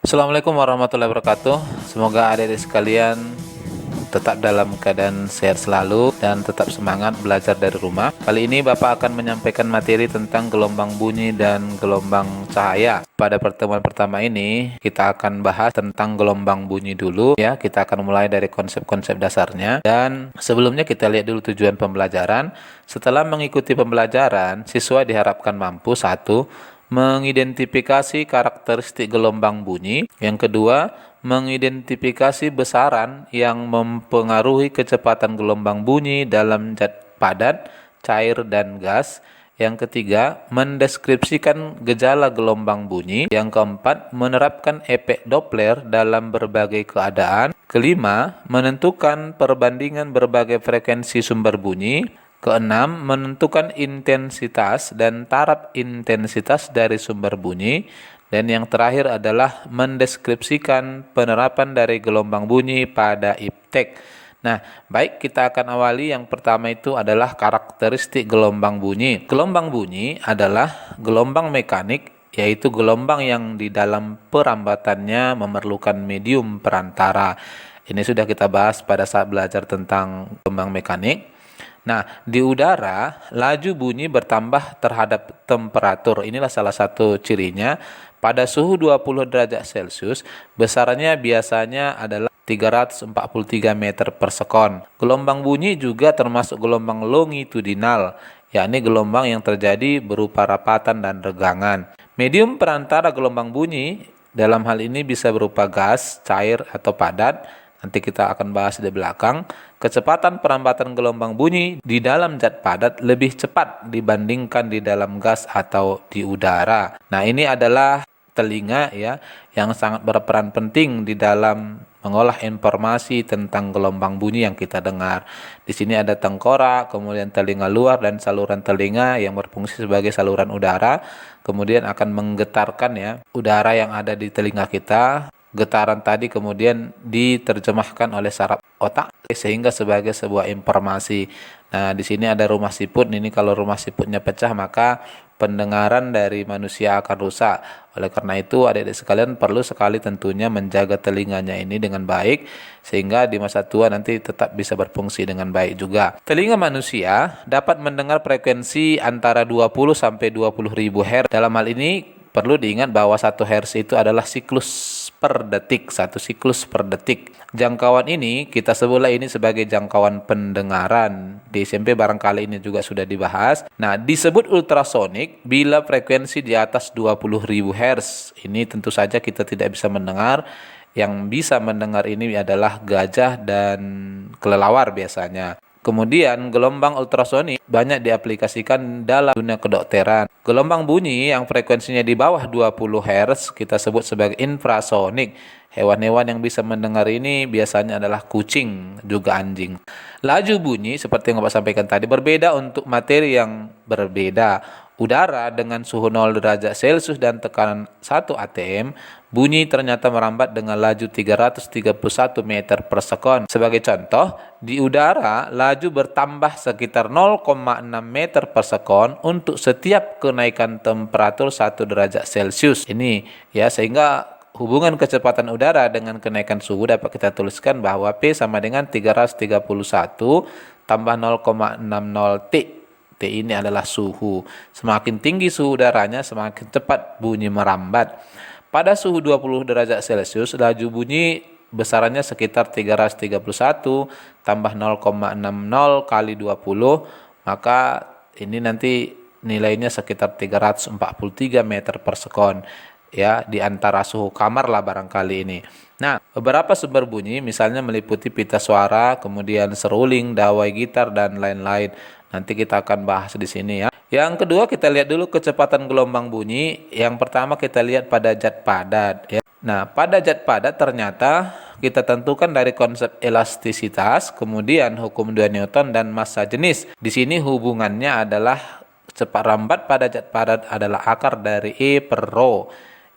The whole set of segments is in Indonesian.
Assalamualaikum warahmatullahi wabarakatuh. Semoga adik-adik sekalian tetap dalam keadaan sehat selalu dan tetap semangat belajar dari rumah. Kali ini Bapak akan menyampaikan materi tentang gelombang bunyi dan gelombang cahaya. Pada pertemuan pertama ini kita akan bahas tentang gelombang bunyi dulu ya. Kita akan mulai dari konsep-konsep dasarnya, dan sebelumnya kita lihat dulu tujuan pembelajaran. Setelah mengikuti pembelajaran, siswa diharapkan mampu: satu, mengidentifikasi karakteristik gelombang bunyi. Yang kedua, mengidentifikasi besaran yang mempengaruhi kecepatan gelombang bunyi dalam zat padat, cair, dan gas. Yang ketiga, mendeskripsikan gejala gelombang bunyi. Yang keempat, menerapkan efek Doppler dalam berbagai keadaan. Kelima, menentukan perbandingan berbagai frekuensi sumber bunyi. Keenam, menentukan intensitas dan taraf intensitas dari sumber bunyi. Dan yang terakhir adalah mendeskripsikan penerapan dari gelombang bunyi pada iptek. Nah, baik, kita akan awali. Yang pertama itu adalah karakteristik gelombang bunyi. Gelombang bunyi adalah gelombang mekanik, yaitu gelombang yang di dalam perambatannya memerlukan medium perantara. Ini sudah kita bahas pada saat belajar tentang gelombang mekanik. Nah, di udara, laju bunyi bertambah terhadap temperatur. Inilah salah satu cirinya. Pada suhu 20 derajat Celcius, besarannya biasanya adalah 343 meter per sekon. Gelombang bunyi juga termasuk gelombang longitudinal, yakni gelombang yang terjadi berupa rapatan dan regangan. Medium perantara gelombang bunyi dalam hal ini bisa berupa gas, cair, atau padat. Nanti kita akan bahas di belakang. Kecepatan perambatan gelombang bunyi di dalam zat padat lebih cepat dibandingkan di dalam gas atau di udara. Nah, ini adalah telinga ya, yang sangat berperan penting di dalam mengolah informasi tentang gelombang bunyi yang kita dengar. Di sini ada tengkorak, kemudian telinga luar, dan saluran telinga yang berfungsi sebagai saluran udara. Kemudian akan menggetarkan ya udara yang ada di telinga kita. Getaran tadi kemudian diterjemahkan oleh saraf otak sehingga sebagai sebuah informasi. Nah, di sini ada rumah siput. Ini kalau rumah siputnya pecah, maka pendengaran dari manusia akan rusak. Oleh karena itu, adik-adik sekalian perlu sekali tentunya menjaga telinganya ini dengan baik, sehingga di masa tua nanti tetap bisa berfungsi dengan baik juga. Telinga manusia dapat mendengar frekuensi antara 20 sampai 20 ribu Hz. Dalam hal ini perlu diingat bahwa 1 Hz itu adalah siklus per detik, 1 siklus per detik. Jangkauan ini kita sebutlah ini sebagai jangkauan pendengaran. Di SMP barangkali ini juga sudah dibahas. Nah, disebut ultrasonik bila frekuensi di atas 20.000 Hz. Ini tentu saja kita tidak bisa mendengar. Yang bisa mendengar ini adalah gajah dan kelelawar biasanya. Kemudian gelombang ultrasonik banyak diaplikasikan dalam dunia kedokteran. Gelombang bunyi yang frekuensinya di bawah 20 Hz kita sebut sebagai infrasonik. Hewan-hewan yang bisa mendengar ini biasanya adalah kucing, juga anjing. Laju bunyi seperti yang Bapak sampaikan tadi berbeda untuk materi yang berbeda. Udara dengan suhu 0 derajat Celcius dan tekanan 1 atm, bunyi ternyata merambat dengan laju 331 meter per sekon. Sebagai contoh, di udara laju bertambah sekitar 0,6 meter per sekon untuk setiap kenaikan temperatur 1 derajat Celcius. Ini ya, sehingga hubungan kecepatan udara dengan kenaikan suhu dapat kita tuliskan bahwa P sama dengan 331 tambah 0,60 T. T ini adalah suhu. Semakin tinggi suhu udaranya, semakin cepat bunyi merambat. Pada suhu 20 derajat Celcius, laju bunyi besarannya sekitar 331 tambah 0,60 kali 20, maka ini nanti nilainya sekitar 343 meter per sekon. Ya, di antara suhu kamar lah barangkali ini. Nah, beberapa sumber bunyi misalnya meliputi pita suara, kemudian seruling, dawai gitar, dan lain-lain. Nanti kita akan bahas di sini ya. Yang kedua, kita lihat dulu kecepatan gelombang bunyi. Yang pertama kita lihat pada zat padat ya. Nah, pada zat padat ternyata kita tentukan dari konsep elastisitas, kemudian hukum 2 Newton, dan massa jenis. Di sini hubungannya adalah cepat rambat pada zat padat adalah akar dari E per rho.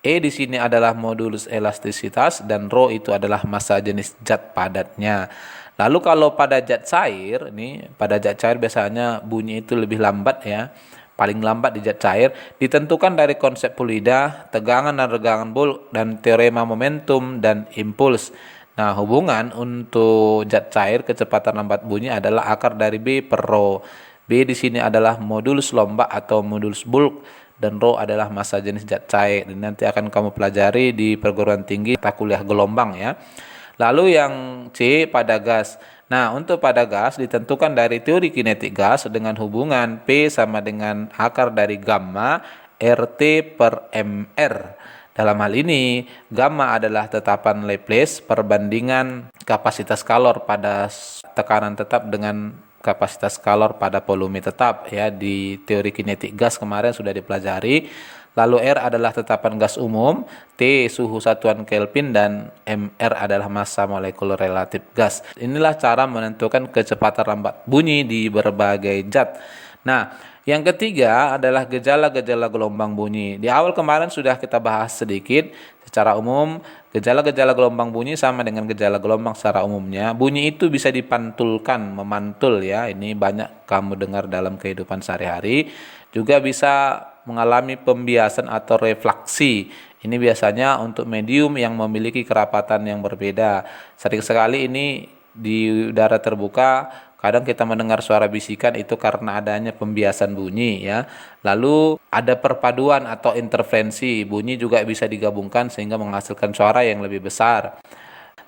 E di sini adalah modulus elastisitas dan rho itu adalah massa jenis zat padatnya. Lalu kalau pada zat cair, pada zat cair biasanya bunyi itu lebih lambat ya. paling lambat di zat cair ditentukan dari konsep fluida, tegangan dan regangan bulk, dan teorema momentum dan impuls. Nah, hubungan untuk zat cair kecepatan lambat bunyi adalah akar dari B per rho. B di sini adalah modulus lomba atau modulus bulk, dan rho adalah massa jenis zat cair. Ini nanti akan kamu pelajari di perguruan tinggi mata kuliah gelombang ya. Lalu yang C pada gas. Nah, untuk pada gas ditentukan dari teori kinetik gas dengan hubungan P sama dengan akar dari gamma RT per MR. Dalam hal ini, gamma adalah tetapan Laplace perbandingan kapasitas kalor pada tekanan tetap dengan kapasitas kalor pada volume tetap ya. Di teori kinetik gas kemarin sudah dipelajari. Lalu R adalah tetapan gas umum, T suhu satuan Kelvin, dan MR adalah massa molekul relatif gas. Inilah cara menentukan kecepatan lambat bunyi di berbagai zat. Nah, yang ketiga adalah gejala-gejala gelombang bunyi. Di awal kemarin sudah kita bahas sedikit. Secara umum, gejala-gejala gelombang bunyi sama dengan gejala gelombang secara umumnya. Bunyi itu bisa dipantulkan, memantul ya. Ini banyak kamu dengar dalam kehidupan sehari-hari. Juga bisa mengalami pembiasan atau refleksi. Ini biasanya untuk medium yang memiliki kerapatan yang berbeda. Sering sekali ini di udara terbuka, kadang kita mendengar suara bisikan itu karena adanya pembiasan bunyi ya. Lalu ada perpaduan atau interferensi, bunyi juga bisa digabungkan sehingga menghasilkan suara yang lebih besar.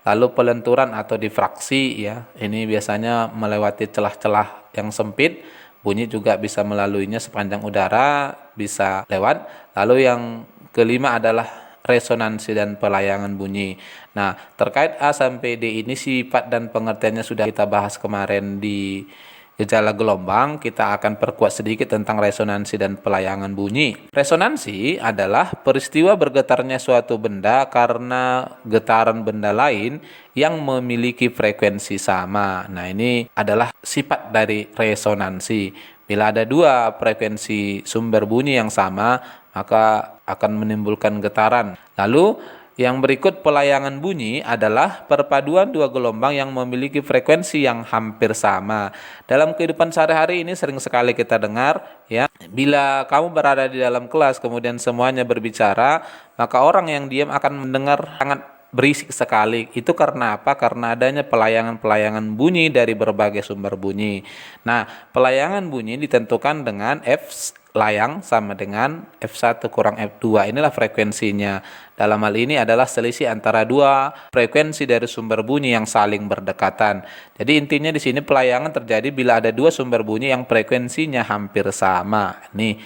Lalu pelenturan atau difraksi ya. Ini biasanya melewati celah-celah yang sempit. Bunyi juga bisa melaluinya sepanjang udara, bisa lewat. Lalu yang kelima adalah resonansi dan pelayangan bunyi. Nah, terkait A sampai D ini sifat dan pengertiannya sudah kita bahas kemarin di gejala gelombang. Kita akan perkuat sedikit tentang resonansi dan pelayangan bunyi. Resonansi adalah peristiwa bergetarnya suatu benda karena getaran benda lain yang memiliki frekuensi sama. Nah, ini adalah sifat dari resonansi. Bila ada dua frekuensi sumber bunyi yang sama, maka akan menimbulkan getaran. Lalu yang berikut pelayangan bunyi adalah perpaduan dua gelombang yang memiliki frekuensi yang hampir sama. Dalam kehidupan sehari-hari ini sering sekali kita dengar ya, bila kamu berada di dalam kelas kemudian semuanya berbicara, maka orang yang diam akan mendengar sangat berisik sekali. Itu karena apa? Karena adanya pelayangan-pelayangan bunyi dari berbagai sumber bunyi. Nah, pelayangan bunyi ditentukan dengan F layang sama dengan F1 kurang F2. Inilah frekuensinya. Dalam hal ini adalah selisih antara dua frekuensi dari sumber bunyi yang saling berdekatan. Jadi intinya di sini pelayangan terjadi bila ada dua sumber bunyi yang frekuensinya hampir sama. Nih.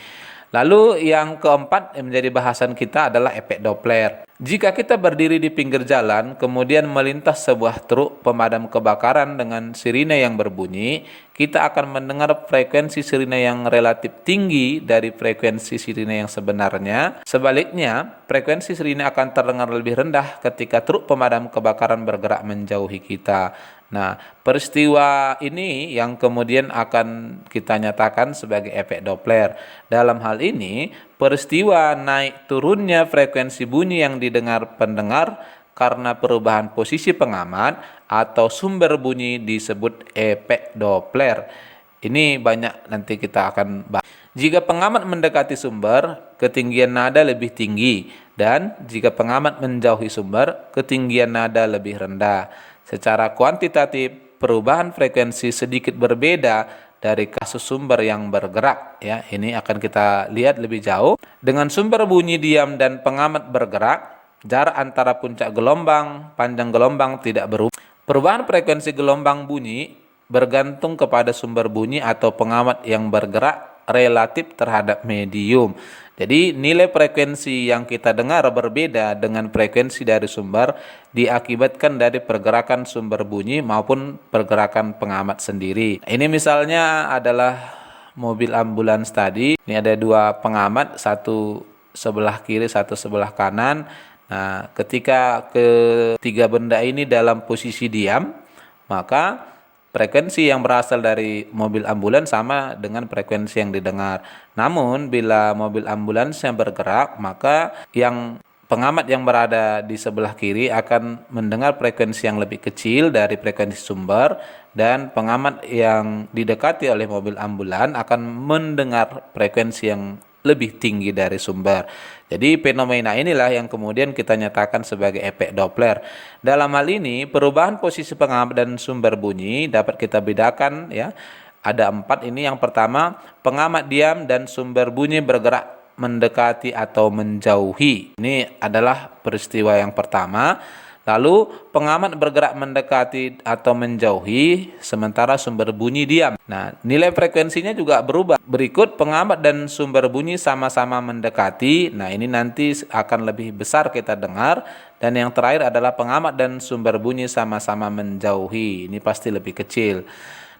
Lalu yang keempat yang menjadi bahasan kita adalah efek Doppler. Jika kita berdiri di pinggir jalan, kemudian melintas sebuah truk pemadam kebakaran dengan sirine yang berbunyi, kita akan mendengar frekuensi sirine yang relatif tinggi dari frekuensi sirine yang sebenarnya. Sebaliknya, frekuensi sirine akan terdengar lebih rendah ketika truk pemadam kebakaran bergerak menjauhi kita. Nah, peristiwa ini yang kemudian akan kita nyatakan sebagai efek Doppler. Dalam hal ini, peristiwa naik turunnya frekuensi bunyi yang didengar pendengar karena perubahan posisi pengamat atau sumber bunyi disebut efek Doppler. Ini banyak nanti kita akan bahas. Jika pengamat mendekati sumber, ketinggian nada lebih tinggi, dan jika pengamat menjauhi sumber, ketinggian nada lebih rendah. Secara kuantitatif, perubahan frekuensi sedikit berbeda dari kasus sumber yang bergerak ya. Ini akan kita lihat lebih jauh. Dengan sumber bunyi diam dan pengamat bergerak, jarak antara puncak gelombang, panjang gelombang tidak berubah. Perubahan frekuensi gelombang bunyi bergantung kepada sumber bunyi atau pengamat yang bergerak relatif terhadap medium. Jadi nilai frekuensi yang kita dengar berbeda dengan frekuensi dari sumber diakibatkan dari pergerakan sumber bunyi maupun pergerakan pengamat sendiri. Ini misalnya adalah mobil ambulans tadi. Ini ada dua pengamat, satu sebelah kiri, satu sebelah kanan. Nah, ketika ketiga benda ini dalam posisi diam, maka frekuensi yang berasal dari mobil ambulans sama dengan frekuensi yang didengar. Namun, bila mobil ambulans yang bergerak, maka yang pengamat yang berada di sebelah kiri akan mendengar frekuensi yang lebih kecil dari frekuensi sumber, dan pengamat yang didekati oleh mobil ambulan akan mendengar frekuensi yang lebih tinggi dari sumber. Jadi fenomena inilah yang kemudian kita nyatakan sebagai efek Doppler. Dalam hal ini perubahan posisi pengamat dan sumber bunyi dapat kita bedakan ya. Ada 4 ini. Yang pertama, pengamat diam dan sumber bunyi bergerak mendekati atau menjauhi. Ini adalah peristiwa yang pertama. Lalu pengamat bergerak mendekati atau menjauhi sementara sumber bunyi diam. Nah, nilai frekuensinya juga berubah. Berikut pengamat dan sumber bunyi sama-sama mendekati. Nah, ini nanti akan lebih besar kita dengar. Dan yang terakhir adalah pengamat dan sumber bunyi sama-sama menjauhi. Ini pasti lebih kecil.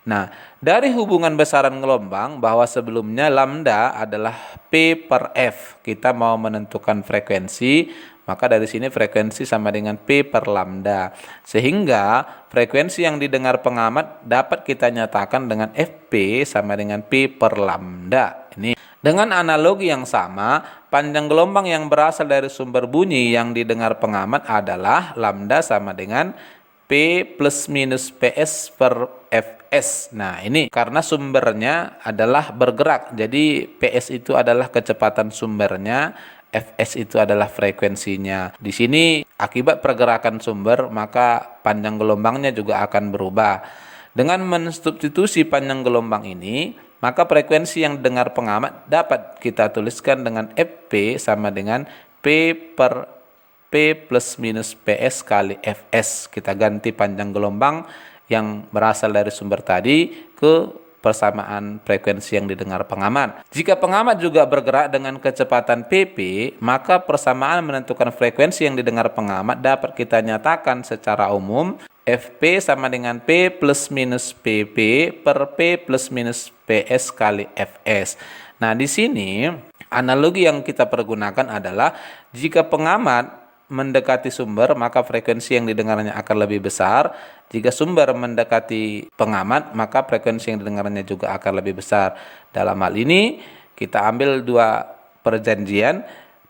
Nah, dari hubungan besaran gelombang bahwa sebelumnya lambda adalah P per F. Kita mau menentukan frekuensi, maka dari sini frekuensi sama dengan P per lambda. Sehingga frekuensi yang didengar pengamat dapat kita nyatakan dengan Fp sama dengan P per lambda. Ini dengan analogi yang sama, panjang gelombang yang berasal dari sumber bunyi yang didengar pengamat adalah lambda sama dengan P plus minus PS per Fs. Nah, ini karena sumbernya adalah bergerak. Jadi PS itu adalah kecepatan sumbernya, Fs itu adalah frekuensinya. Di sini akibat pergerakan sumber, maka panjang gelombangnya juga akan berubah. Dengan mensubstitusi panjang gelombang ini, maka frekuensi yang dengar pengamat dapat kita tuliskan dengan Fp sama dengan P per P plus minus PS kali Fs. Kita ganti panjang gelombang yang berasal dari sumber tadi ke persamaan frekuensi yang didengar pengamat. Jika pengamat juga bergerak dengan kecepatan Pp, maka persamaan menentukan frekuensi yang didengar pengamat dapat kita nyatakan secara umum Fp sama dengan P plus minus Pp per P plus minus PS kali Fs. Nah, di sini analogi yang kita pergunakan adalah jika pengamat mendekati sumber, maka frekuensi yang didengarnya akan lebih besar. Jika sumber mendekati pengamat, maka frekuensi yang didengarnya juga akan lebih besar. Dalam hal ini, kita ambil dua perjanjian.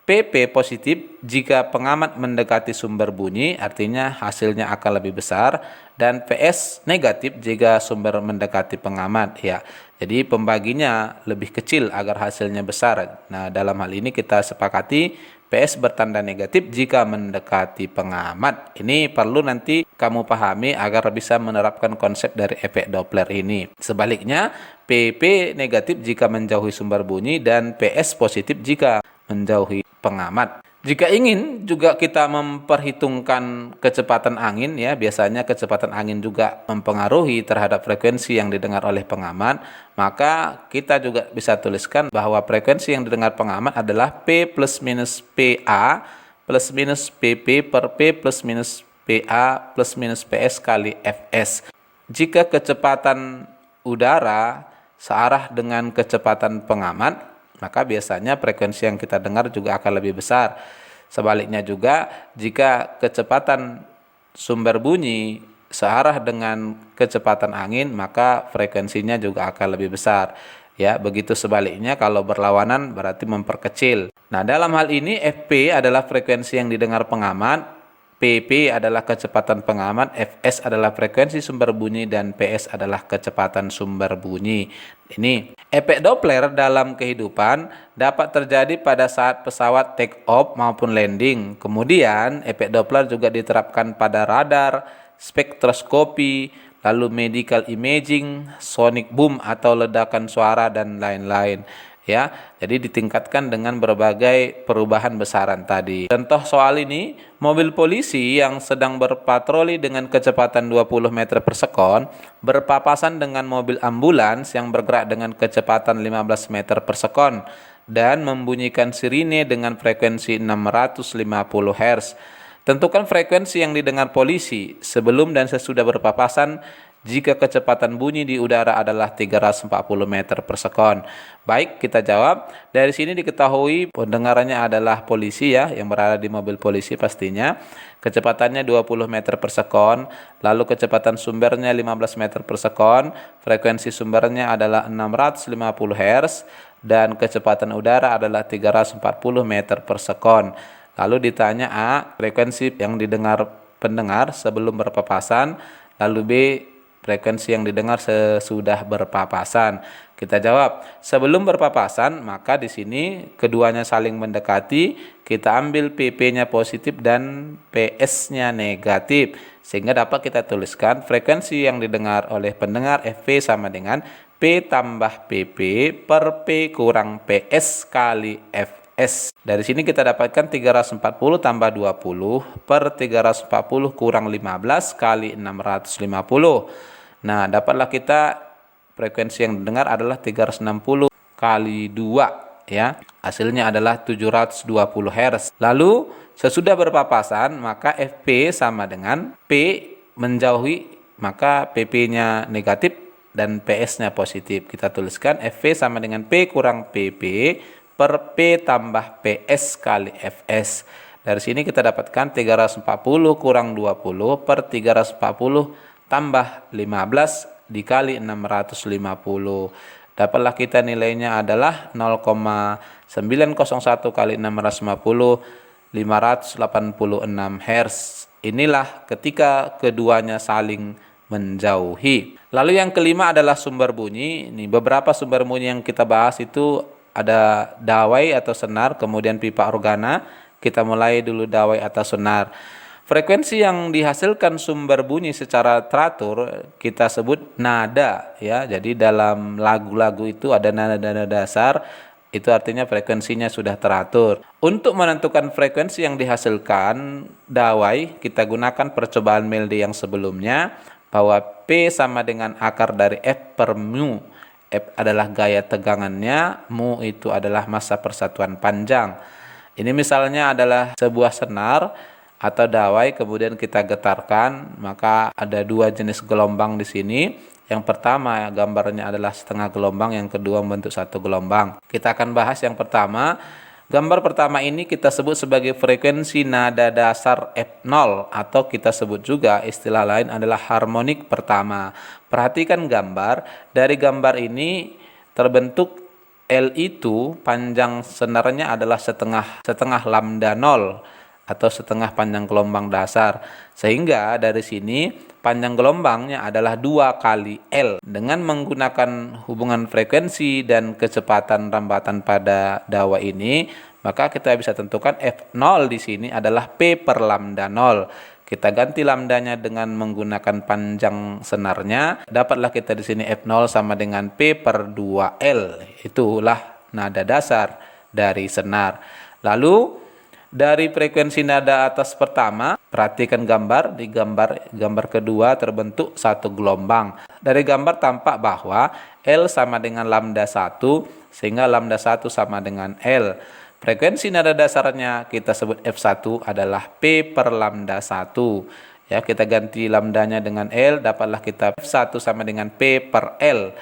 PP positif jika pengamat mendekati sumber bunyi, artinya hasilnya akan lebih besar. Dan PS negatif jika sumber mendekati pengamat. Ya, jadi pembaginya lebih kecil agar hasilnya besar. Nah, dalam hal ini kita sepakati PS bertanda negatif jika mendekati pengamat. Ini perlu nanti kamu pahami agar bisa menerapkan konsep dari efek Doppler ini. Sebaliknya, PP negatif jika menjauhi sumber bunyi dan PS positif jika menjauhi pengamat. Jika ingin juga kita memperhitungkan kecepatan angin, ya biasanya kecepatan angin juga mempengaruhi terhadap frekuensi yang didengar oleh pengamat, maka kita juga bisa tuliskan bahwa frekuensi yang didengar pengamat adalah P plus minus PA plus minus PP per P plus minus PA plus minus PS kali Fs. Jika kecepatan udara searah dengan kecepatan pengamat, maka biasanya frekuensi yang kita dengar juga akan lebih besar. Sebaliknya juga, jika kecepatan sumber bunyi searah dengan kecepatan angin, maka frekuensinya juga akan lebih besar. Ya, begitu sebaliknya kalau berlawanan berarti memperkecil. Nah, dalam hal ini Fp adalah frekuensi yang didengar pengamat, Pp adalah kecepatan pengamat, Fs adalah frekuensi sumber bunyi, dan PS adalah kecepatan sumber bunyi. Ini efek Doppler dalam kehidupan dapat terjadi pada saat pesawat take off maupun landing. Kemudian efek Doppler juga diterapkan pada radar, spektroskopi, lalu medical imaging, sonic boom atau ledakan suara, dan lain-lain. Ya, jadi ditingkatkan dengan berbagai perubahan besaran tadi. Contoh soal ini, mobil polisi yang sedang berpatroli dengan kecepatan 20 meter per sekon berpapasan dengan mobil ambulans yang bergerak dengan kecepatan 15 meter per sekon dan membunyikan sirine dengan frekuensi 650 Hz. Tentukan frekuensi yang didengar polisi sebelum dan sesudah berpapasan jika kecepatan bunyi di udara adalah 340 meter per sekon. Baik, kita jawab. Dari sini diketahui pendengarannya adalah polisi ya, yang berada di mobil polisi pastinya. Kecepatannya 20 meter per sekon, lalu kecepatan sumbernya 15 meter per sekon, frekuensi sumbernya adalah 650 Hz, dan kecepatan udara adalah 340 meter per sekon. Lalu ditanya A, frekuensi yang didengar pendengar sebelum berpapasan, lalu B, frekuensi yang didengar sesudah berpapasan. Kita jawab, sebelum berpapasan, maka di sini keduanya saling mendekati, kita ambil PP-nya positif dan PS-nya negatif. Sehingga dapat kita tuliskan frekuensi yang didengar oleh pendengar FP sama dengan P tambah PP per P kurang PS kali Fs. Dari sini kita dapatkan 340 tambah 20 per 340 kurang 15 kali 650. Nah, dapatlah kita frekuensi yang didengar adalah 360 kali 2 ya. Hasilnya adalah 720 Hz. Lalu sesudah berpapasan maka Fp sama dengan P menjauhi, maka PP-nya negatif dan PS-nya positif. Kita tuliskan Fp sama dengan P kurang PP per P tambah PS kali Fs. Dari sini kita dapatkan 340 kurang 20 per 340 tambah 15 dikali 650. Dapatlah kita nilainya adalah 0,901 kali 650, 586 Hz. Inilah ketika keduanya saling menjauhi. Lalu yang kelima adalah sumber bunyi. Ini beberapa sumber bunyi yang kita bahas itu ada dawai atau senar, kemudian pipa organa. Kita mulai dulu dawai atau senar. Frekuensi yang dihasilkan sumber bunyi secara teratur kita sebut nada ya. Jadi dalam lagu-lagu itu ada nada-nada dasar, itu artinya frekuensinya sudah teratur. Untuk menentukan frekuensi yang dihasilkan dawai, kita gunakan percobaan Melde yang sebelumnya bahwa P sama dengan akar dari F per mu. F adalah gaya tegangannya, mu itu adalah massa persatuan panjang. Ini misalnya adalah sebuah senar atau dawai, kemudian kita getarkan, maka ada dua jenis gelombang di sini. Yang pertama gambarnya adalah setengah gelombang, yang kedua membentuk satu gelombang. Kita akan bahas yang pertama. Gambar pertama ini kita sebut sebagai frekuensi nada dasar F0 atau kita sebut juga istilah lain adalah harmonik pertama. Perhatikan gambar. Dari gambar ini terbentuk L itu panjang senarnya adalah setengah lambda 0 atau setengah panjang gelombang dasar. Sehingga dari sini panjang gelombangnya adalah 2 kali L. Dengan menggunakan hubungan frekuensi dan kecepatan rambatan pada dawa ini, maka kita bisa tentukan F0 di sini adalah P per lambda 0. Kita ganti lambdanya dengan menggunakan panjang senarnya. Dapatlah kita di sini F0 sama dengan P per 2L. Itulah nada dasar dari senar. Lalu dari frekuensi nada atas pertama, perhatikan gambar. Di gambar kedua terbentuk satu gelombang. Dari gambar tampak bahwa L sama dengan lambda 1, sehingga lambda 1 sama dengan L. Frekuensi nada dasarnya kita sebut F1 adalah P per lambda 1. Ya, kita ganti lambdanya dengan L, dapatlah kita F1 sama dengan P per L.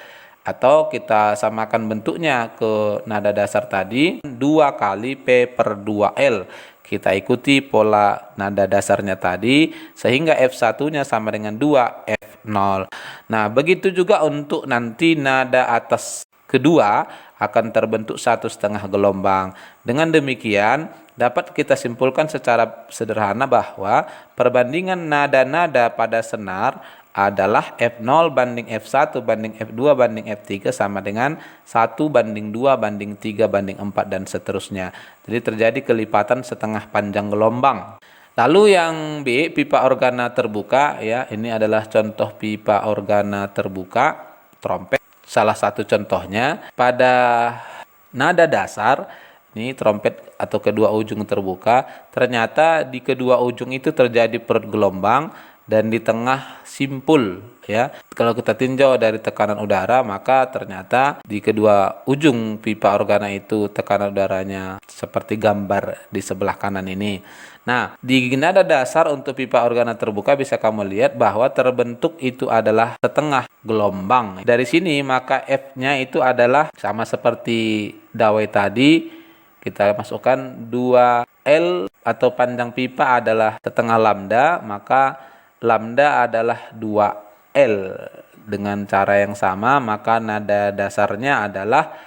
Atau kita samakan bentuknya ke nada dasar tadi, 2 kali P per 2L. Kita ikuti pola nada dasarnya tadi, sehingga F1-nya sama dengan 2 F0. Nah, begitu juga untuk nanti nada atas kedua akan terbentuk 1,5 gelombang. Dengan demikian, dapat kita simpulkan secara sederhana bahwa perbandingan nada-nada pada senar adalah F0 banding F1 banding F2 banding F3 sama dengan 1 banding 2 banding 3 banding 4 dan seterusnya. Jadi terjadi kelipatan setengah panjang gelombang. Lalu yang B, pipa organa terbuka ya. Ini adalah contoh pipa organa terbuka, trompet. Salah satu contohnya pada nada dasar, ini trompet atau kedua ujung terbuka, ternyata di kedua ujung itu terjadi perut gelombang dan di tengah simpul ya. Kalau kita tinjau dari tekanan udara, maka ternyata di kedua ujung pipa organa itu tekanan udaranya seperti gambar di sebelah kanan ini. Nah, di nada dasar untuk pipa organa terbuka bisa kamu lihat bahwa terbentuk itu adalah setengah gelombang. Dari sini maka F-nya itu adalah sama seperti dawai tadi, kita masukkan 2L atau panjang pipa adalah setengah lambda, maka lambda adalah 2L. Dengan cara yang sama, maka nada dasarnya adalah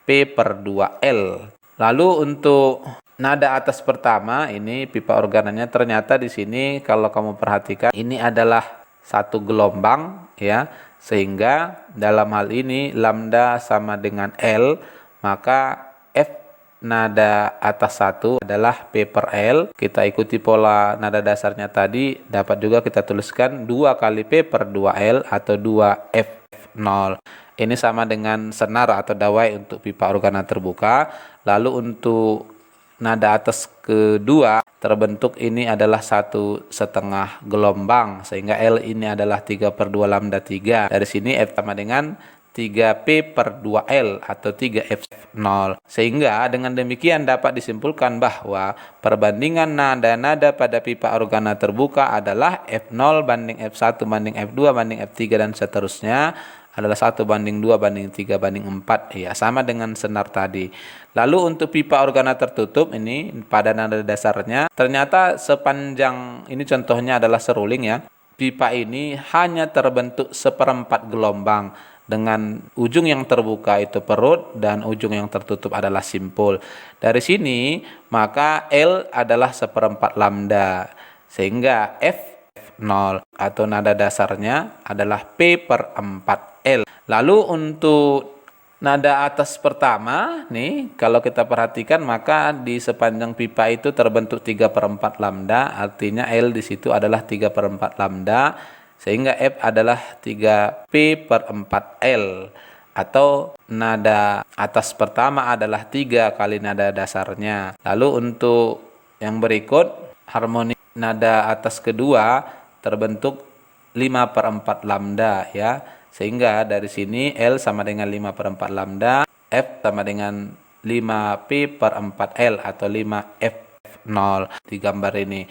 P per 2L. Lalu untuk nada atas pertama ini pipa organanya ternyata di sini kalau kamu perhatikan ini adalah satu gelombang ya, sehingga dalam hal ini lambda sama dengan L, maka F nada atas 1 adalah P per L. Kita ikuti pola nada dasarnya tadi, dapat juga kita tuliskan 2 kali P per 2L atau 2F0. Ini sama dengan senar atau dawai untuk pipa organa terbuka. Lalu untuk nada atas kedua terbentuk ini adalah 1,5 gelombang, sehingga L ini adalah 3 per 2 lambda 3. Dari sini F sama dengan 3P per 2L atau 3F0. Sehingga dengan demikian dapat disimpulkan bahwa perbandingan nada-nada pada pipa organa terbuka adalah F0 banding F1 banding F2 banding F3 dan seterusnya adalah 1 banding 2 banding 3 banding 4. Ya, sama dengan senar tadi. Lalu untuk pipa organa tertutup ini pada nada dasarnya ternyata sepanjang ini contohnya adalah seruling ya. Pipa ini hanya terbentuk seperempat gelombang, dengan ujung yang terbuka itu perut dan ujung yang tertutup adalah simpul. Dari sini maka L adalah seperempat lambda, sehingga F0 atau nada dasarnya adalah P per 4L. Lalu untuk nada atas pertama nih, kalau kita perhatikan maka di sepanjang pipa itu terbentuk 3 per 4 lambda, artinya L di situ adalah 3 per 4 lambda, sehingga F adalah 3P per 4L, atau nada atas pertama adalah 3 kali nada dasarnya. Lalu untuk yang berikut, harmoni nada atas kedua terbentuk 5 per 4 lambda ya, sehingga dari sini L sama dengan 5 per 4 lambda, F sama dengan 5P per 4L atau 5F0 di gambar ini.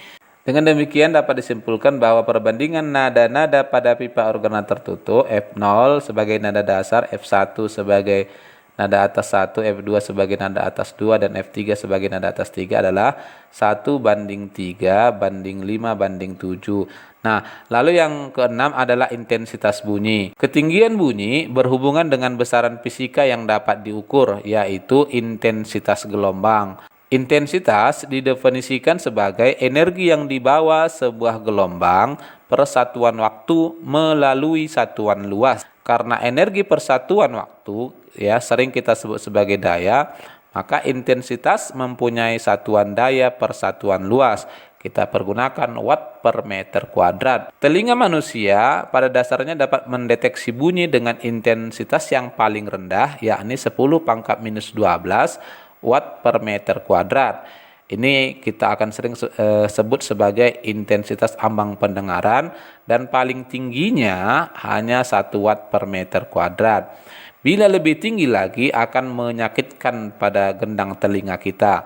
Dengan demikian dapat disimpulkan bahwa perbandingan nada-nada pada pipa organa tertutup, F0 sebagai nada dasar, F1 sebagai nada atas 1, F2 sebagai nada atas 2, dan F3 sebagai nada atas 3 adalah 1 banding 3 banding 5 banding 7. Nah, lalu yang keenam adalah intensitas bunyi. Ketinggian bunyi berhubungan dengan besaran fisika yang dapat diukur, yaitu intensitas gelombang. Intensitas didefinisikan sebagai energi yang dibawa sebuah gelombang per satuan waktu melalui satuan luas. Karena energi per satuan waktu ya sering kita sebut sebagai daya, maka intensitas mempunyai satuan daya per satuan luas. Kita pergunakan watt per meter kuadrat. Telinga manusia pada dasarnya dapat mendeteksi bunyi dengan intensitas yang paling rendah, yakni 10 pangkat minus 12 watt per meter kuadrat. Ini kita akan sering sebut sebagai intensitas ambang pendengaran, dan paling tingginya hanya 1 watt per meter kuadrat. Bila lebih tinggi lagi akan menyakitkan pada gendang telinga kita.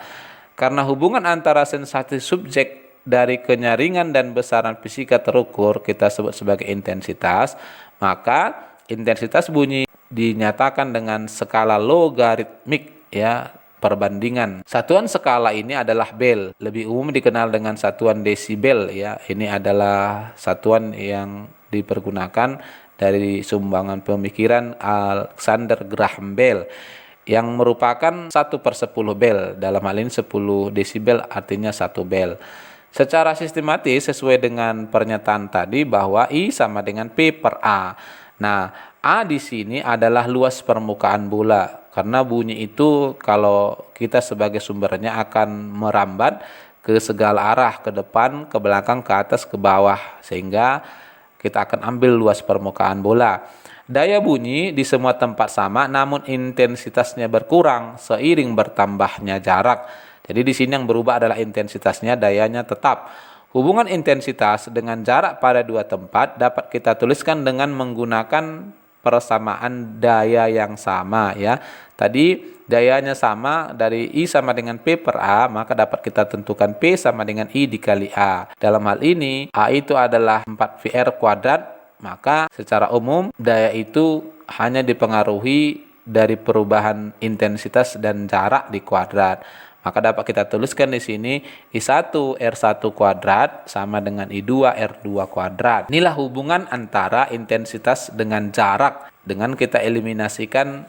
Karena hubungan antara sensasi subjek dari kenyaringan dan besaran fisika terukur kita sebut sebagai intensitas, maka intensitas bunyi dinyatakan dengan skala logaritmik ya, perbandingan. Satuan skala ini adalah bel, lebih umum dikenal dengan satuan desibel ya. Ini adalah satuan yang dipergunakan dari sumbangan pemikiran Alexander Graham Bell yang merupakan 1 per 10 bel. Dalam hal ini 10 desibel artinya 1 bel. Secara sistematis sesuai dengan pernyataan tadi bahwa I sama dengan P per A. Nah, A di sini adalah luas permukaan bola. Karena bunyi itu kalau kita sebagai sumbernya akan merambat ke segala arah, ke depan, ke belakang, ke atas, ke bawah. Sehingga kita akan ambil luas permukaan bola. Daya bunyi di semua tempat sama, namun intensitasnya berkurang seiring bertambahnya jarak. Jadi di sini yang berubah adalah intensitasnya, dayanya tetap. Hubungan intensitas dengan jarak pada dua tempat dapat kita tuliskan dengan menggunakan persamaan daya yang sama ya. Tadi dayanya sama, dari I sama dengan P per A, maka dapat kita tentukan P sama dengan I dikali A. Dalam hal ini A itu adalah 4VR kuadrat, maka secara umum daya itu hanya dipengaruhi dari perubahan intensitas dan jarak di kuadrat. Maka dapat kita tuliskan di sini I1 R1 kuadrat sama dengan I2 R2 kuadrat. Inilah hubungan antara intensitas dengan jarak dengan kita eliminasikan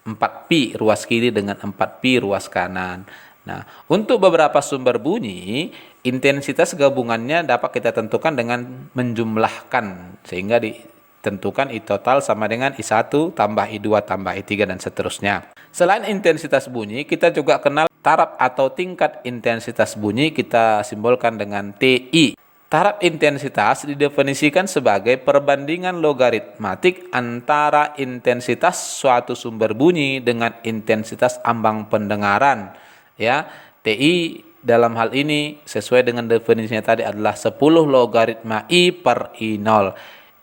4pi ruas kiri dengan 4pi ruas kanan. Nah, untuk beberapa sumber bunyi, intensitas gabungannya dapat kita tentukan dengan menjumlahkan, sehingga ditentukan I total sama dengan I1 tambah I2 tambah I3 dan seterusnya. Selain intensitas bunyi, kita juga kenal taraf atau tingkat intensitas bunyi, kita simbolkan dengan TI. Taraf intensitas didefinisikan sebagai perbandingan logaritmatik antara intensitas suatu sumber bunyi dengan intensitas ambang pendengaran. Ya, TI dalam hal ini sesuai dengan definisinya tadi adalah 10 logaritma I per I0.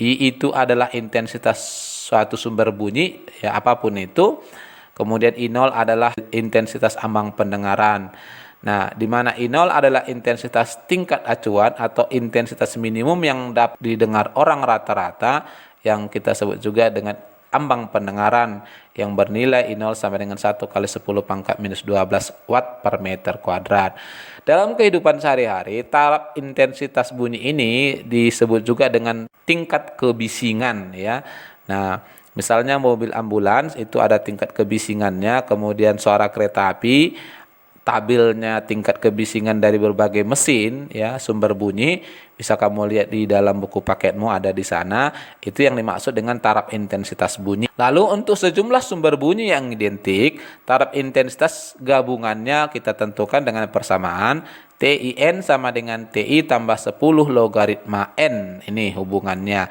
I itu adalah intensitas suatu sumber bunyi, ya apapun itu. Kemudian I0 adalah intensitas ambang pendengaran. Nah, di mana I0 adalah intensitas tingkat acuan atau intensitas minimum yang dapat didengar orang rata-rata, yang kita sebut juga dengan ambang pendengaran, yang bernilai I0 sama dengan 1 kali 10 pangkat minus 12 watt per meter kuadrat. Dalam kehidupan sehari-hari, taraf intensitas bunyi ini disebut juga dengan tingkat kebisingan, ya. Nah, misalnya mobil ambulans itu ada tingkat kebisingannya, kemudian suara kereta api, tabelnya tingkat kebisingan dari berbagai mesin, ya, sumber bunyi, bisa kamu lihat di dalam buku paketmu, ada di sana. Itu yang dimaksud dengan taraf intensitas bunyi. Lalu untuk sejumlah sumber bunyi yang identik, taraf intensitas gabungannya kita tentukan dengan persamaan TIN sama dengan TI tambah 10 logaritma N. Ini hubungannya.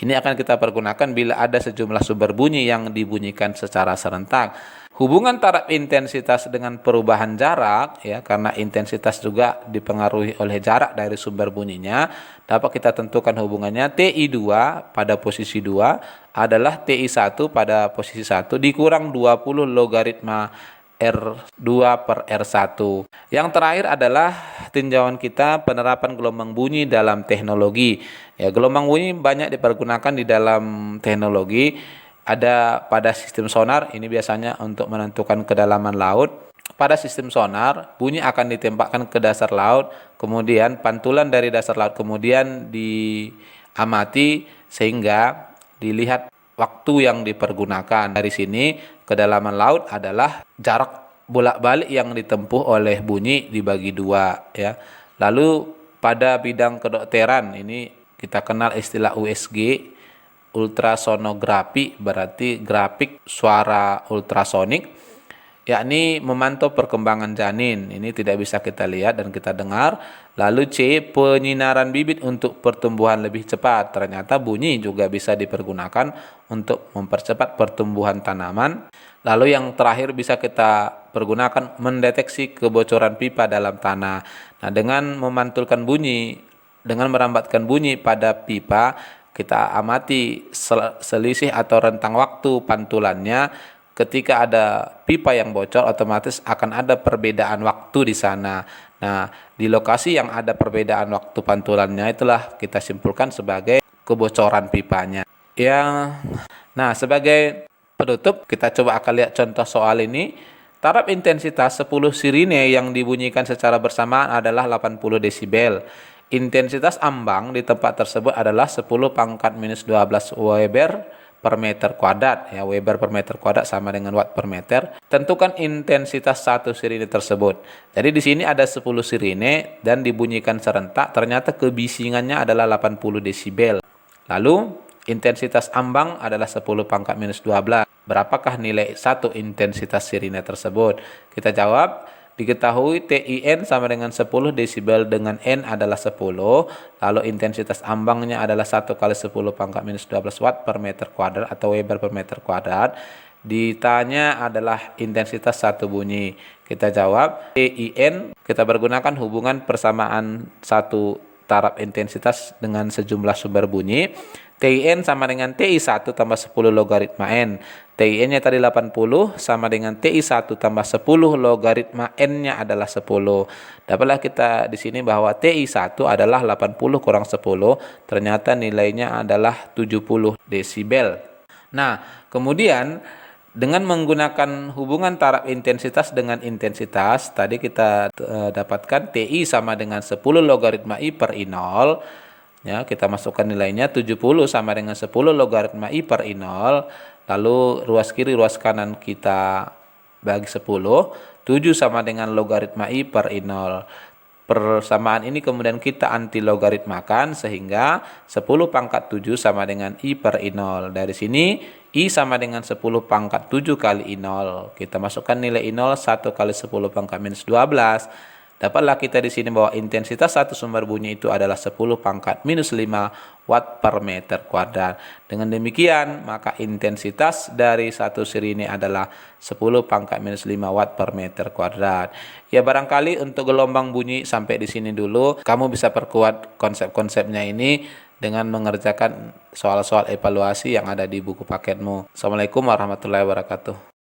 Ini akan kita pergunakan bila ada sejumlah sumber bunyi yang dibunyikan secara serentak. Hubungan taraf intensitas dengan perubahan jarak, ya, karena intensitas juga dipengaruhi oleh jarak dari sumber bunyinya, dapat kita tentukan hubungannya TI2 pada posisi 2 adalah TI1 pada posisi 1 dikurang 20 logaritma R2 per R1. Yang terakhir adalah tinjauan kita penerapan gelombang bunyi dalam teknologi. Ya, gelombang bunyi banyak dipergunakan di dalam teknologi. Ada pada sistem sonar, ini biasanya untuk menentukan kedalaman laut. Pada sistem sonar, bunyi akan ditembakkan ke dasar laut, kemudian pantulan dari dasar laut kemudian diamati sehingga dilihat waktu yang dipergunakan. Dari sini, kedalaman laut adalah jarak bolak-balik yang ditempuh oleh bunyi dibagi 2, ya. Lalu pada bidang kedokteran, ini kita kenal istilah USG, ultrasonografi, berarti grafik suara ultrasonik, yakni memantau perkembangan janin. Ini tidak bisa kita lihat dan kita dengar. Lalu C, penyinaran bibit untuk pertumbuhan lebih cepat. Ternyata bunyi juga bisa dipergunakan untuk mempercepat pertumbuhan tanaman. Lalu yang terakhir bisa kita pergunakan mendeteksi kebocoran pipa dalam tanah. Nah, dengan memantulkan bunyi, dengan merambatkan bunyi pada pipa, kita amati selisih atau rentang waktu pantulannya. Ketika ada pipa yang bocor, otomatis akan ada perbedaan waktu di sana. Nah, di lokasi yang ada perbedaan waktu pantulannya itulah kita simpulkan sebagai kebocoran pipanya. Nah, sebagai penutup, kita coba akan lihat contoh soal ini. Taraf intensitas 10 sirine yang dibunyikan secara bersamaan adalah 80 desibel. Intensitas ambang di tempat tersebut adalah 10 pangkat minus 12 Weber per meter kuadrat. Ya, Weber per meter kuadrat sama dengan watt per meter. Tentukan intensitas satu sirine tersebut. Jadi di sini ada 10 sirine dan dibunyikan serentak. Ternyata kebisingannya adalah 80 desibel. Lalu intensitas ambang adalah 10 pangkat minus 12. Berapakah nilai satu intensitas sirine tersebut? Kita jawab. Diketahui TIN sama dengan 10 desibel dengan N adalah 10, lalu intensitas ambangnya adalah 1 kali 10 pangkat minus 12 watt per meter kuadrat atau Weber per meter kuadrat. Ditanya adalah intensitas satu bunyi. Kita jawab TIN, kita pergunakan hubungan persamaan satu taraf intensitas dengan sejumlah sumber bunyi. TIN sama dengan TI1 tambah 10 logaritma N. TIN-nya tadi 80 sama dengan TI1 tambah 10 logaritma N-nya adalah 10. Dapatlah kita di sini bahwa TI1 adalah 80 kurang 10. Ternyata nilainya adalah 70 desibel. Nah, kemudian dengan menggunakan hubungan taraf intensitas dengan intensitas, tadi kita dapatkan TI sama dengan 10 logaritma I per I0. Ya, kita masukkan nilainya 70 sama dengan 10 logaritma I per I0. Lalu ruas kiri, ruas kanan kita bagi 10. 7 sama dengan logaritma I per I0. Persamaan ini kemudian kita anti logaritmakan sehingga 10 pangkat 7 sama dengan I per I0. Dari sini I sama dengan 10 pangkat 7 kali I0. Kita masukkan nilai I0 1 kali 10 pangkat minus 12. Dapatlah kita di sini bahwa intensitas satu sumber bunyi itu adalah 10 pangkat minus 5 watt per meter kuadrat. Dengan demikian, maka intensitas dari satu siri ini adalah 10 pangkat minus 5 watt per meter kuadrat. Ya, barangkali untuk gelombang bunyi sampai di sini dulu. Kamu bisa perkuat konsep-konsepnya ini dengan mengerjakan soal-soal evaluasi yang ada di buku paketmu. Assalamualaikum warahmatullahi wabarakatuh.